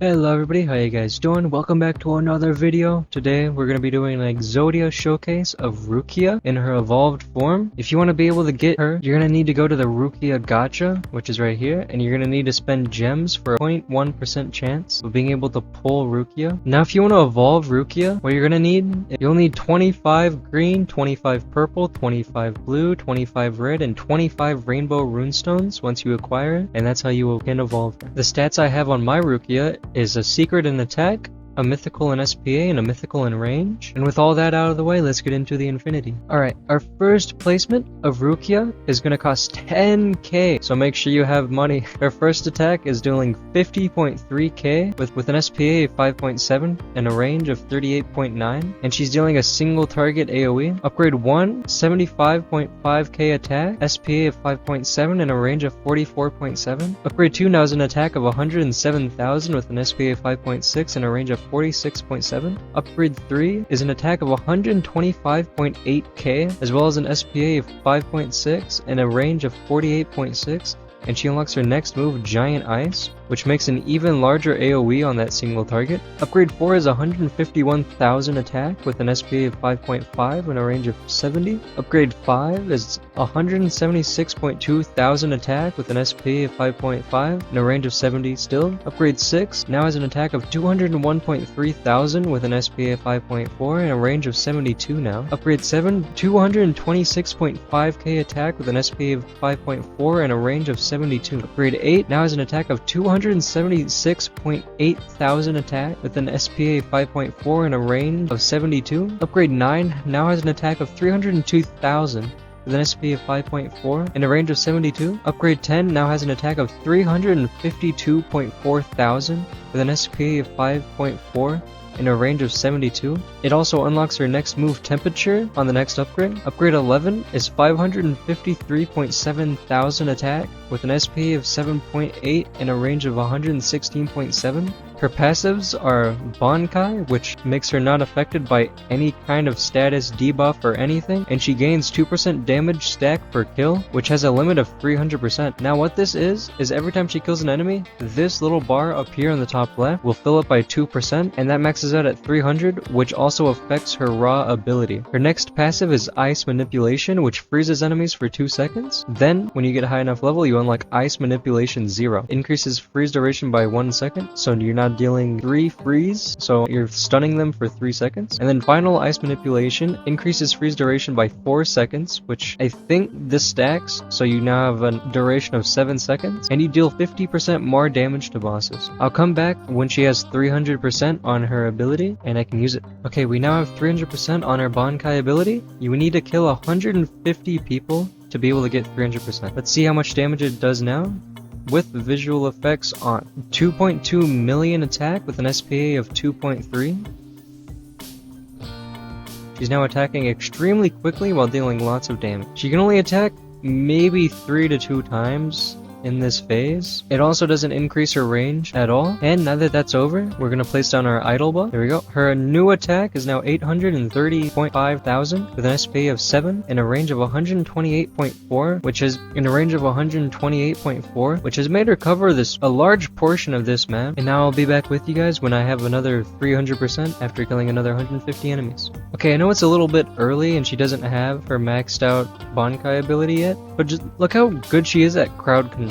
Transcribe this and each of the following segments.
Hello everybody, how you guys doing? Welcome back to another video. Today we're going to be doing an Exodia showcase of Rukia in her evolved form. If you want to be able to get her, you're going to need to go to the Rukia gacha, which is right here, and you're going to need to spend gems for a 0.1% chance of being able to pull Rukia. Now if you want to evolve Rukia, what you're going to need, you'll need 25 green, 25 purple, 25 blue, 25 red, and 25 rainbow runestones once you acquire it, and that's how you can evolve her. The stats I have on my Rukia is a secret in attack, a mythical in SPA, and a mythical in range. And with all that out of the way, let's get into the infinity. Alright, our first placement of Rukia is going to cost 10k, so make sure you have money. Her first attack is doing 50.3k with an SPA of 5.7 and a range of 38.9, and she's dealing a single target AoE. Upgrade 1, 75.5k attack, SPA of 5.7 and a range of 44.7. Upgrade 2 now is an attack of 107,000 with an SPA of 5.6 and a range of 46.7. Upgrade 3 is an attack of 125.8k as well as an SPA of 5.6 and a range of 48.6. And she unlocks her next move, Giant Ice, which makes an even larger AoE on that single target. Upgrade 4 is 151,000 attack with an SPA of 5.5 and a range of 70. Upgrade 5 is 176.2 thousand attack with an SPA of 5.5 and a range of 70 still. Upgrade 6 now has an attack of 201.3 thousand with an SPA of 5.4 and a range of 72 now. Upgrade 7, 226.5k attack with an SPA of 5.4 and a range of 72. Upgrade 8 now has an attack of 276.8 thousand attack with an SPA of 5.4 and a range of 72. Upgrade 9 now has an attack of 302,000 with an SPA of 5.4 and a range of 72. Upgrade 10 now has an attack of 352.4 thousand with an SPA of 5.4 in a range of 72. It also unlocks her next move, Temperature, on the next upgrade. Upgrade 11 is 553.7 thousand attack with an SPA of 7.8 and a range of 116.7. Her passives are Bankai, which makes her not affected by any kind of status debuff or anything, and she gains 2% damage stack per kill, which has a limit of 300%. Now what this is every time she kills an enemy, this little bar up here on the top left will fill up by 2%, and that maxes out at 300, which also affects her raw ability. Her next passive is Ice Manipulation, which freezes enemies for 2 seconds. Then, when you get a high enough level, you unlock Ice Manipulation 0. Increases freeze duration by 1 second, so you're not dealing 3 freeze, so you're stunning them for 3 seconds. And then final Ice Manipulation increases freeze duration by 4 seconds, which I think this stacks, so you now have a duration of 7 seconds, and you deal 50% more damage to bosses. I'll come back when she has 300% on her ability, and I can use it. Okay, we now have 300% on her Bankai ability. You need to kill 150 people to be able to get 300%. Let's see how much damage it does now. With visual effects on. 2.2 million attack with an SPA of 2.3. She's now attacking extremely quickly while dealing lots of damage. She can only attack maybe 3 to 2 times in this phase. It also doesn't increase her range at all. And now that that's over, we're going to place down our idle buff. There we go. Her new attack is now 830.5 thousand with an SPA of 7 and a range of 128.4, which is in a range of 128.4, which has made her cover a large portion of this map. And now I'll be back with you guys when I have another 300% after killing another 150 enemies. Okay, I know it's a little bit early and she doesn't have her maxed out Bankai ability yet, but just look how good she is at crowd control.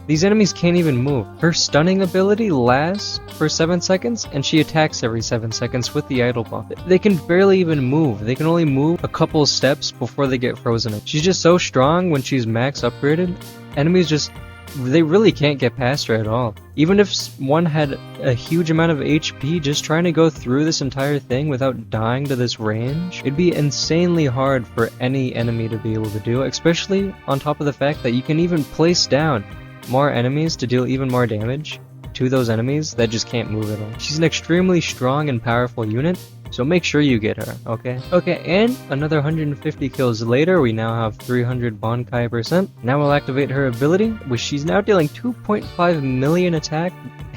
These enemies can't even move. Her stunning ability lasts for 7 seconds, and she attacks every 7 seconds with the idle buff. They can barely even move. They can only move a couple steps before they get frozen. She's just so strong when she's max upgraded. Enemies they really can't get past her at all. Even if one had a huge amount of HP, just trying to go through this entire thing without dying to this range, it'd be insanely hard for any enemy to be able to do, especially on top of the fact that you can even place down more enemies to deal even more damage to those enemies that just can't move at all. She's an extremely strong and powerful unit, so make sure you get her, okay? Okay, and another 150 kills later, we now have 300 Bankai percent. Now we'll activate her ability, which she's now dealing 2.5 million attack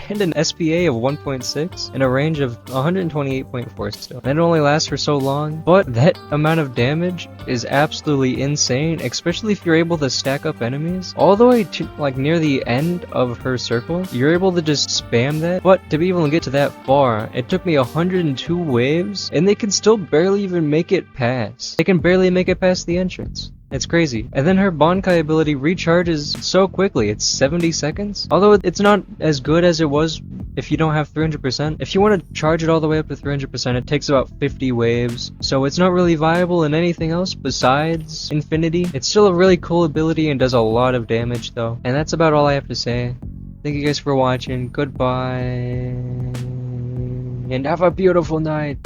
and an SPA of 1.6 and a range of 128.4 still. And it only lasts for so long, but that amount of damage is absolutely insane, especially if you're able to stack up enemies all the way to like near the end of her circle. You're able to just spam that, but to be able to get to that far, it took me 102 waves, and they can still barely even make it past. They can barely make it past the entrance. It's crazy. And then her Bankai ability recharges so quickly, it's 70 seconds. Although it's not as good as it was if you don't have 300%. If you want to charge it all the way up to 300%, it takes about 50 waves. So it's not really viable in anything else besides Infinity. It's still a really cool ability and does a lot of damage though. And that's about all I have to say. Thank you guys for watching. Goodbye. And have a beautiful night.